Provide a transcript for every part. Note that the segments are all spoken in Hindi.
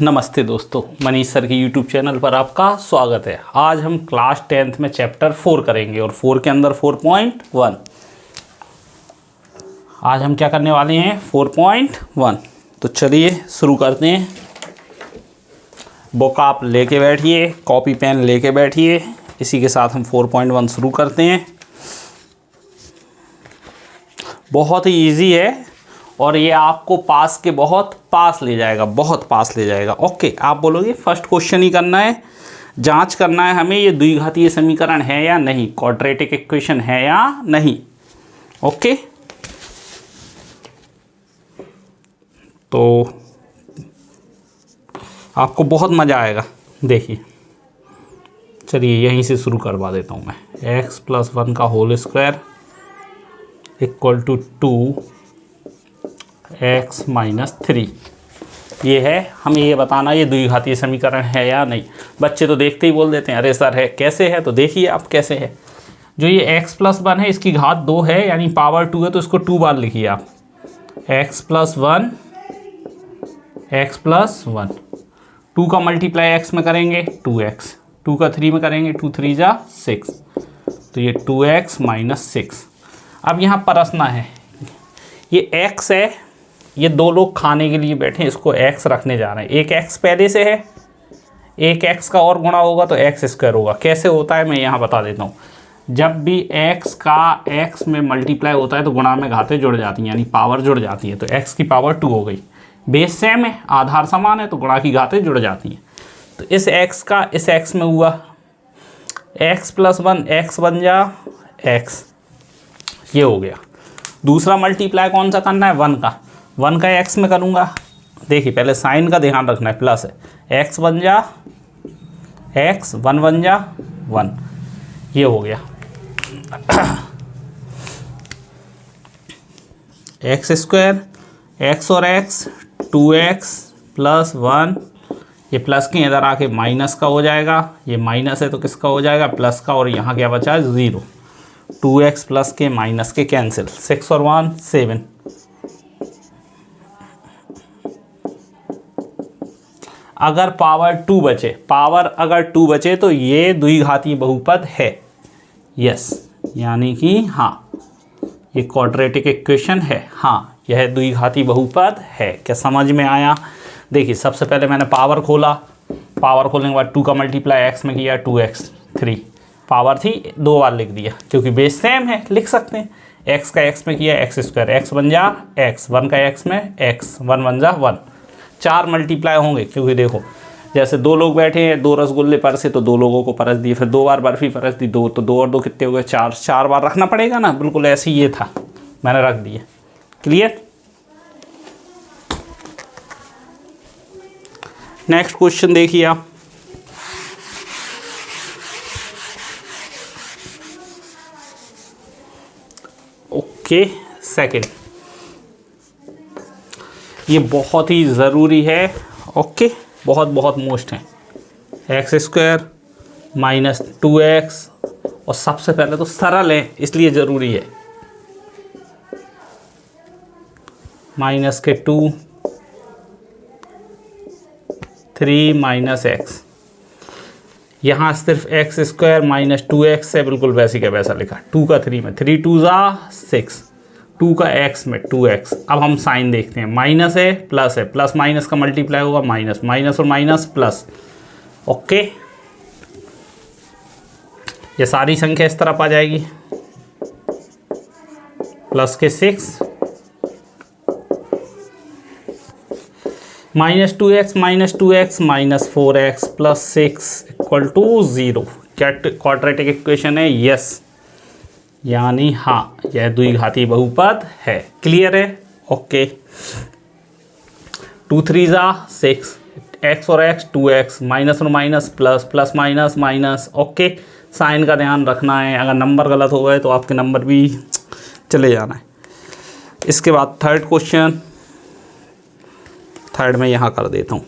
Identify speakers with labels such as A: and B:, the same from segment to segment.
A: नमस्ते दोस्तों, मनीष सर के यूट्यूब चैनल पर आपका स्वागत है। आज हम क्लास 10th में चैप्टर 4 करेंगे और 4 के अंदर 4.1। आज हम क्या करने वाले हैं 4.1। तो चलिए शुरू करते हैं। बुक आप लेके बैठिए, कॉपी पेन लेके बैठिए। इसी के साथ हम 4.1 शुरू करते हैं। बहुत ही इजी है और ये आपको पास के बहुत पास ले जाएगा, ओके। आप बोलोगे फर्स्ट क्वेश्चन ही करना है, जांच करना है हमें ये द्विघातीय समीकरण है या नहीं, क्वाड्रेटिक इक्वेशन है या नहीं, ओके। तो आपको बहुत मज़ा आएगा। देखिए, चलिए यहीं से शुरू करवा देता हूँ मैं। x+1 का whole square equal to 2x-3 ये है। हमें ये बताना ये द्विघातीय समीकरण है या नहीं। बच्चे तो देखते ही बोल देते हैं अरे सर है, कैसे है। तो देखिए आप कैसे है। जो ये x+1 है इसकी घात 2 है, यानी पावर 2 है, तो इसको 2 बार लिखिए आप। x+1 2 का मल्टीप्लाई x में करेंगे 2x, 2 का 3 में करेंगे 2 3 जा 6, तो ये 2x-6। अब यहाँ परसना है, ये x है, ये दो लोग खाने के लिए बैठे हैं, इसको x रखने जा रहे हैं। एक x पहले से है, एक x का और गुणा होगा तो x² होगा। कैसे होता है मैं यहाँ बता देता हूँ। जब भी x का x में मल्टीप्लाई होता है तो गुणा में घातें जुड़ जाती हैं, यानी पावर जुड़ जाती है। तो x की पावर 2 हो गई। बेस सेम है, आधार समान है, तो गुणा की घातें जुड़ जाती हैं। तो इस x का इस x में हुआ x+1, x बन जा x, ये हो गया। दूसरा मल्टीप्लाई कौन सा करना है 1 का, 1 का x में करूँगा। देखिए पहले साइन का ध्यान रखना है, प्लस है, x बन जा x, 1 बन जा 1, ये हो गया। x² x और x 2x+1, ये प्लस के इधर आके माइनस का हो जाएगा, ये माइनस है तो किसका हो जाएगा प्लस का, और यहाँ क्या बचा 0। 2x प्लस के माइनस के कैंसिल, 6 और 1 7। अगर पावर 2 बचे, अगर 2 बचे तो ये द्विघातीय बहुपद है, यस, यानी कि हाँ ये क्वाड्रेटिक इक्वेशन है, हाँ यह द्विघातीय बहुपद है। क्या समझ में आया। देखिए सबसे पहले मैंने पावर खोला, पावर खोलने के बाद 2 का मल्टीप्लाई x में किया 2x3, पावर थी 2 बार लिख दिया क्योंकि बेस सेम है, लिख सकते हैं। x का x में किया x², x बन जा x, 1 का x में x, 1 बन जा 1। 4 मल्टीप्लाई होंगे क्योंकि देखो जैसे 2 लोग बैठे हैं, 2 रसगुल्ले परसे तो 2 लोगों को परस दिए, फिर 2 बार बर्फ़ी परस दी, 2 तो 2 और 2 कितने हो गए 4, 4 बार रखना पड़ेगा ना। बिल्कुल ऐसे ही ये था, मैंने रख दिए। क्लियर। नेक्स्ट क्वेश्चन देखिए आप। ओके, सेकंड, ये बहुत ही ज़रूरी है, ओके, बहुत मोस्ट है। x² - 2x, और सबसे पहले तो सरल है इसलिए ज़रूरी है, -2 3 - x। यहाँ सिर्फ x² - 2x है, बिल्कुल वैसे का वैसा लिखा। 2 का 3 में 3 2 जा 6, 2 का x में 2x। अब हम साइन देखते हैं, माइनस है प्लस है, प्लस माइनस का मल्टीप्लाई होगा माइनस, माइनस और माइनस प्लस, ओके। ये सारी संख्या इस तरफ आ जाएगी, प्लस के 6 -2x - 2x -4x + 6 = 0। क्या क्वाड्रेटिक इक्वेशन है, यस, यानी हाँ यह द्विघातीय बहुपद है। क्लियर है, ओके। 2 3 जा 6, x और x 2x, माइनस और minus plus, plus minus minus, okay. Sign का ध्यान रखना है, अगर नंबर गलत हो गए तो आपके नंबर भी चले जाना है। इसके बाद थर्ड क्वेश्चन, थर्ड में यहाँ कर देता हूँ।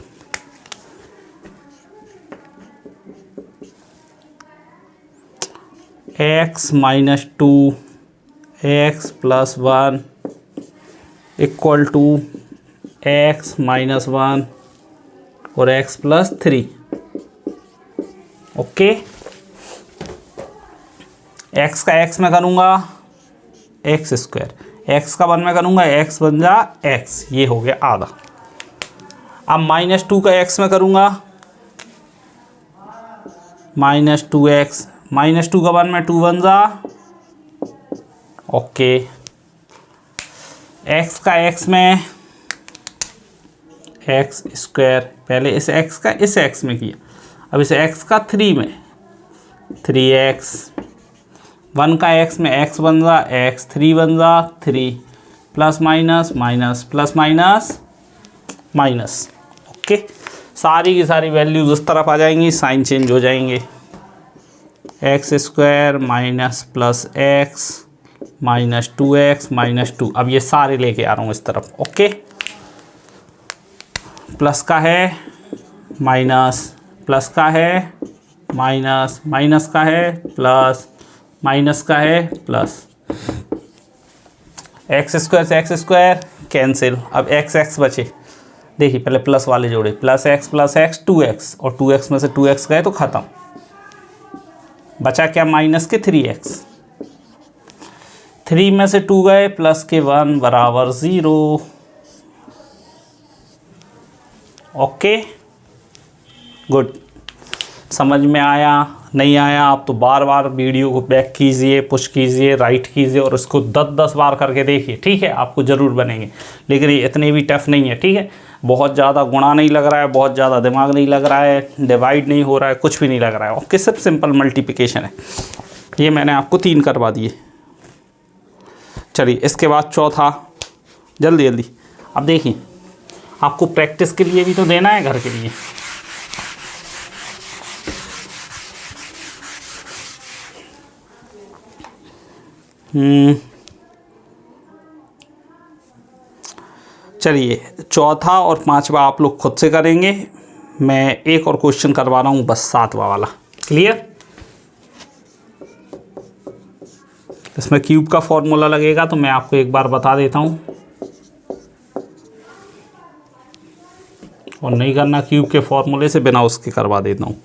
A: x - 2 x + 1 = x - 1 और x प्लस 3। ओके, x का x में करूँगा एक्स स्क्वायर, x का 1 में करूँगा x बन जा x, ये हो गया आधा। अब -2 का x में करूँगा -2x, -2 का 1 में 2 बन जा। ओके, x का x में एक्स स्क्वायर, पहले इस x का इस x में किया, अब इस x का 3 में 3x, 1 का x में x बन जा x, 3 बन जा 3, plus minus minus plus minus minus. Okay, सारी की सारी वैल्यूज उस तरफ आ जाएंगी, साइन चेंज हो जाएंगे। X square minus plus x minus 2x minus 2, अब ये सारे लेके आ रहा हूँ इस तरफ। ओके, प्लस का है माइनस, प्लस का है माइनस, माइनस का है प्लस, माइनस का है प्लस। एक्स स्क्वायर से एक्स स्क्वायर कैंसिल, अब एक्स एक्स बचे। देखिए पहले प्लस वाले जोड़े, प्लस एक्स 2x, और 2x में से 2x गए तो ख़त्म, बचा क्या माइनस के 3x, 3 में से 2 गए प्लस के 1 बराबर 0। ओके गुड, समझ में आया? नहीं आया आप तो बार बार वीडियो को बैक कीजिए, पुश कीजिए, राइट कीजिए और उसको 10-10 बार करके देखिए, ठीक है? आपको ज़रूर बनेंगे, लेकिन ये इतने भी टफ नहीं है, ठीक है? बहुत ज़्यादा गुणा नहीं लग रहा है, बहुत ज़्यादा दिमाग नहीं लग रहा है, डिवाइड नहीं हो रहा है, कुछ भी नहीं लग रहा है। ओके, सिर्फ सिंपल मल्टीप्लिकेशन है। ये मैंने आपको 3 करवा दिए। चलिए इसके बाद चौथा, जल्दी जल्दी। अब देखिए आपको प्रैक्टिस के लिए भी तो देना है, घर के लिए। चलिए चौथा और पांचवा आप लोग खुद से करेंगे, मैं एक और क्वेश्चन करवा रहा हूँ बस, सातवां वाला। क्लियर? इसमें क्यूब का फॉर्मूला लगेगा तो मैं आपको एक बार बता देता हूँ, और नहीं करना क्यूब के फॉर्मूले से, बिना उसके करवा देता हूँ।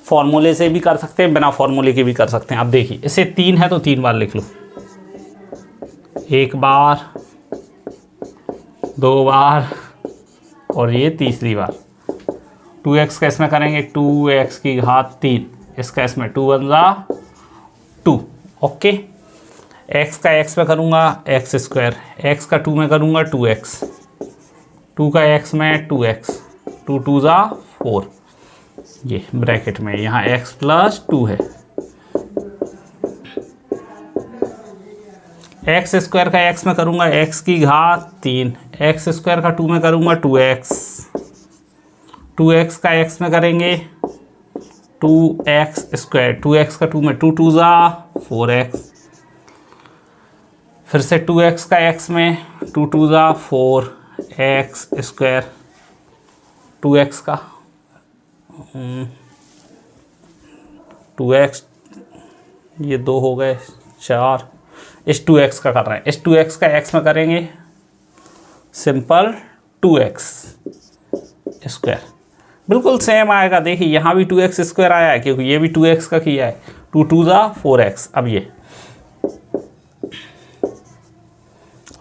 A: फॉर्मूले से भी कर सकते हैं, बिना फॉर्मूले के भी कर सकते हैं। अब देखिए इसे 3 है तो 3 बार लिख लो, 1 बार, 2 बार और ये तीसरी बार। 2x का इसमें करेंगे 2x की घात 3, इसका इसमें 2 बन जा 2। ओके, x का x में करूँगा एक्स स्क्वायर, x का 2 में करूँगा 2x, 2 का x में 2x, 2 2 जा 4, ये ब्रैकेट में यहाँ x प्लस 2 है। एक्स स्क्वायर का x में करूँगा x की घात 3, एक्स स्क्वायर का 2 में करूँगा 2x, 2x का x में करेंगे 2x स्क्वायर, 2x का 2 में 2 2 जा 4x, फिर से 2x का x में 2 2 जा 4x स्क्वायर, 2x का 2x, ये 2 हो गए 4, इस 2x का कर रहे हैं, इस 2x का x में करेंगे सिंपल 2x स्क्वायर, बिल्कुल सेम आएगा। देखिए यहाँ भी 2x स्क्वायर आया है क्योंकि ये भी 2x का किया है, 2 2 जा 4x। अब ये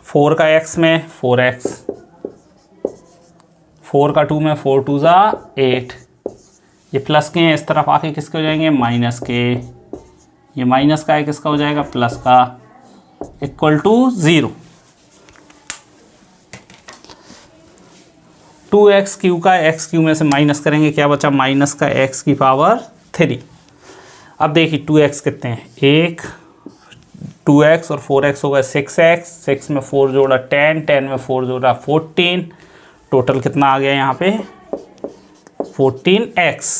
A: 4 का x में 4x, 4 का 2 में 4 2 जा 8, ये प्लस के हैं, इस तरफ आके किसके हो जाएंगे माइनस के, ये माइनस का है किसका हो जाएगा प्लस का, इक्वल टू 0। 2x क्यू का x क्यू में से माइनस करेंगे, क्या बचा माइनस का x की पावर 3। अब देखिए 2x कितने हैं, 1, 2x और 4x हो गए 6x, 6 में 4 जोड़ा 10, 10 में 4 जोड़ा 14, टोटल कितना आ गया यहाँ पे 14x।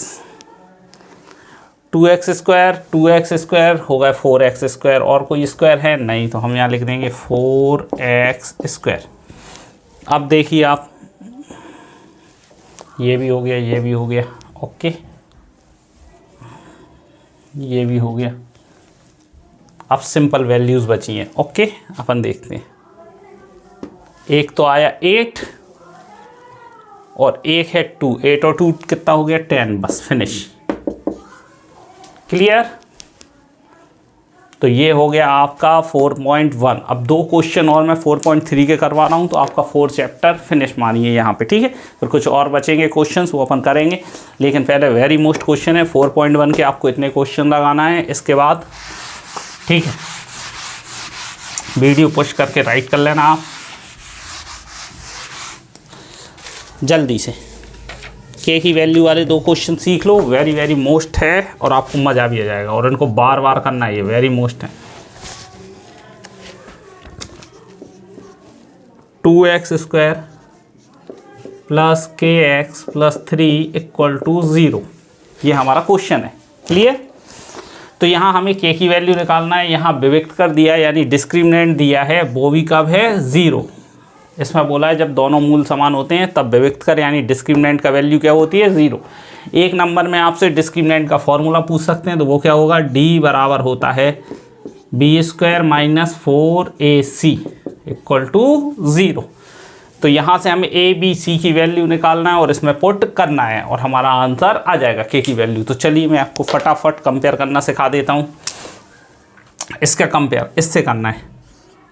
A: 2x square 2x square हो गया 4x स्क्वायर, और कोई स्क्वायर है नहीं तो हम यहाँ लिख देंगे 4x स्क्वायर। अब देखिए आप, ये भी हो गया, ये भी हो गया, ओके, ये भी हो गया। अब सिंपल वैल्यूज़ बची हैं। ओके, अपन देखते हैं एक तो आया 8 और एक है 2, 8 और 2 कितना हो गया 10, बस फिनिश। क्लियर। तो ये हो गया आपका 4.1। अब 2 क्वेश्चन और मैं 4.3 के करवा रहा हूँ तो आपका 4 चैप्टर फिनिश मानिए यहाँ पे, ठीक है। फिर कुछ और बचेंगे क्वेश्चंस, वो अपन करेंगे, लेकिन पहले वेरी मोस्ट क्वेश्चन है 4.1 के, आपको इतने क्वेश्चन लगाना है। इसके बाद ठीक है, वीडियो पुश करके राइट कर लेना आप जल्दी से। के की वैल्यू वाले 2 क्वेश्चन सीख लो, वेरी वेरी मोस्ट है और आपको मज़ा भी आ जाएगा, और इनको बार बार करना है, ये वेरी मोस्ट है। 2x² plus kx plus 3 equal to 0, ये हमारा क्वेश्चन है। क्लियर। तो यहाँ हमें के की वैल्यू निकालना है। यहाँ विविक्त कर दिया यानी डिस्क्रिमिनेंट दिया है, वो भी कब है 0। इसमें बोला है जब दोनों मूल समान होते हैं तब विविक्त कर, यानी डिस्क्रिमिनेंट का वैल्यू क्या होती है 0। 1 नंबर में आपसे डिस्क्रिमिनेंट का फॉर्मूला पूछ सकते हैं, तो वो क्या होगा, d बराबर होता है b² minus 4ac equal to 0। तो यहाँ से हमें a b c की वैल्यू निकालना है और इसमें पुट करना है और हमारा आंसर आ जाएगा k की वैल्यू। तो चलिए मैं आपको फटाफट कंपेयर करना सिखा देता हूँ। इसका कंपेयर इससे करना है,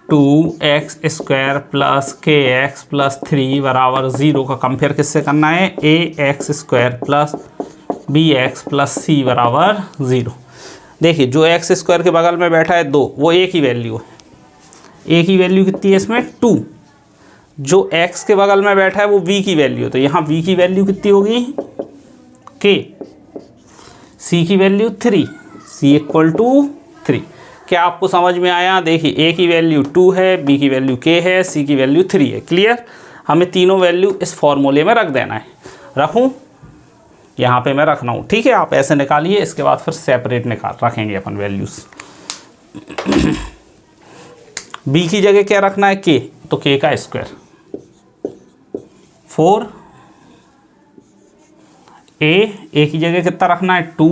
A: 2x² प्लस kx प्लस 3 बराबर 0 का कंपेयर किससे करना है, ax² plus bx plus c बराबर 0। देखिए जो x² के बगल में बैठा है 2, वो a की वैल्यू है। a की वैल्यू कितनी है इसमें 2। जो x के बगल में बैठा है वो v की वैल्यू है, तो यहाँ v की वैल्यू कितनी होगी k, c की वैल्यू 3, c इक्वल टू 3। क्या आपको समझ में आया। देखिए a की वैल्यू 2 है, b की वैल्यू k है, c की वैल्यू 3 है। क्लियर। हमें तीनों वैल्यू इस फॉर्मूले में रख देना है। रखूं, यहाँ पे मैं रख रहा हूँ, ठीक है। आप ऐसे निकालिए, इसके बाद फिर सेपरेट रखेंगे अपन वैल्यूज़। b की जगह क्या रखना है k, तो k का स्क्वायर 4, a की जगह कितना रखना है 2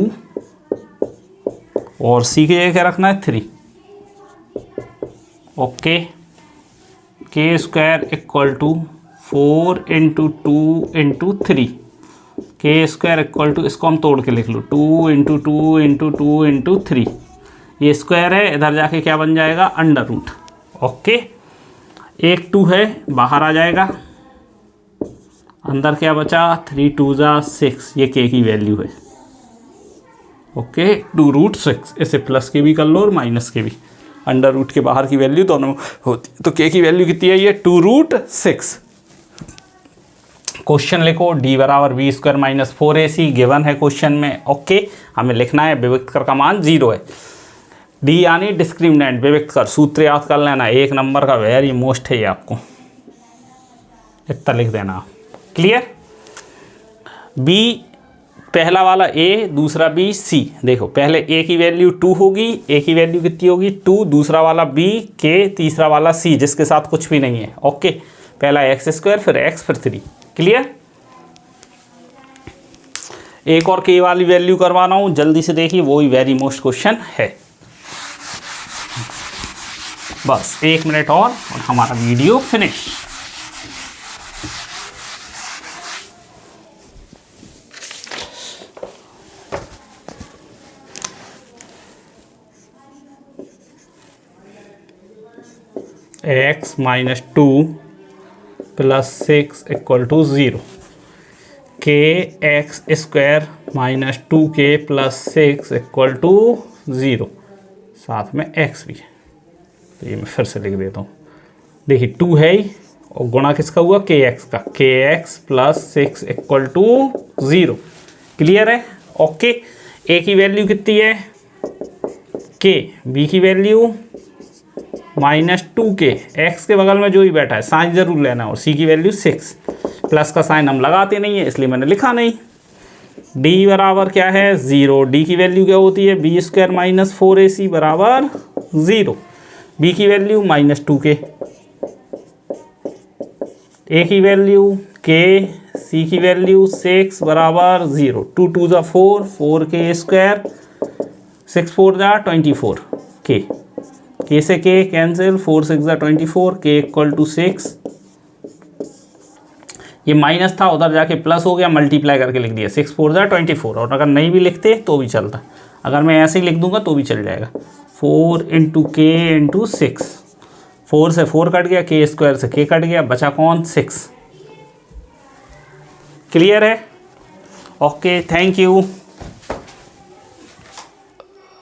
A: और c की जगह क्या रखना है 3। Okay, k² equal to 4 into 2 into 3, k² equal to, इसको हम तोड़ के लिख लो, 2 इंटू 2 इंटू 2 इंटू 3। ये स्क्वायर है, इधर जाके क्या बन जाएगा अंडर रूट। ओके, एक 2 है बाहर आ जाएगा, अंदर क्या बचा 3 2 जा 6, ये k की वैल्यू है। ओके, 2√6, इसे प्लस के भी कर लो और माइनस के भी, अंडर रूट के बाहर की वैल्यू दोनों होती है। तो k की वैल्यू कितनी है, ये 2√6। क्वेश्चन लिखो, d बराबर b² माइनस 4ac गिवन है क्वेश्चन में। ओके, हमें लिखना है विविक्त कर का मान 0 है। d यानी डिस्क्रिमिनेंट, विविक्त कर सूत्र याद कर लेना, 1 नंबर का वेरी मोस्ट है ये, आपको इतना लिख देना। क्लियर। b पहला वाला a, दूसरा b c। देखो पहले a की वैल्यू 2 होगी, a की वैल्यू कितनी होगी 2, दूसरा वाला b k, तीसरा वाला c जिसके साथ कुछ भी नहीं है। ओके, पहला x², फिर x, फिर 3। क्लियर। एक और k वाली वैल्यू करवाना हूँ, जल्दी से देखिए, वो ही वेरी मोस्ट क्वेश्चन है। बस 1 मिनट और हमारा video finish. x minus 2 plus 6 equal to 0, kx² minus 2k plus 6 equal to 0, साथ में x भी है। तो ये मैं फिर से लिख देता हूँ। देखिए 2 है ही, और गुणा किसका हुआ kx का, kx plus 6 equal to 0। Clear है। ओके, a की वैल्यू कितनी है k, b की वैल्यू माइनस 2k, x के बगल में जो ही बैठा है साइन जरूर लेना, और c की वैल्यू 6। प्लस का साइन हम लगाते नहीं है इसलिए मैंने लिखा नहीं। d बराबर क्या है 0, d की वैल्यू क्या होती है b² माइनस 4ac बराबर 0, b की वैल्यू माइनस 2k, a की वैल्यू k, c की वैल्यू 6 बराबर 0, 2 2 जा 4, 4k², 6 4 जा 24, k से k कैंसिल, 4 6 जा 24, k इक्वल टू 6, ये माइनस था, उधर जाके प्लस हो गया, मल्टीप्लाई करके लिख दिया, 6 4 जा 24। और अगर नहीं भी लिखते तो भी चलता, अगर मैं ऐसे ही लिख दूंगा तो भी चल जाएगा। 4 इंटू के इंटू 6, 4 से 4 कट गया, के स्क्वायर से के कट गया, बचा कौन 6। क्लियर है? Okay, thank you.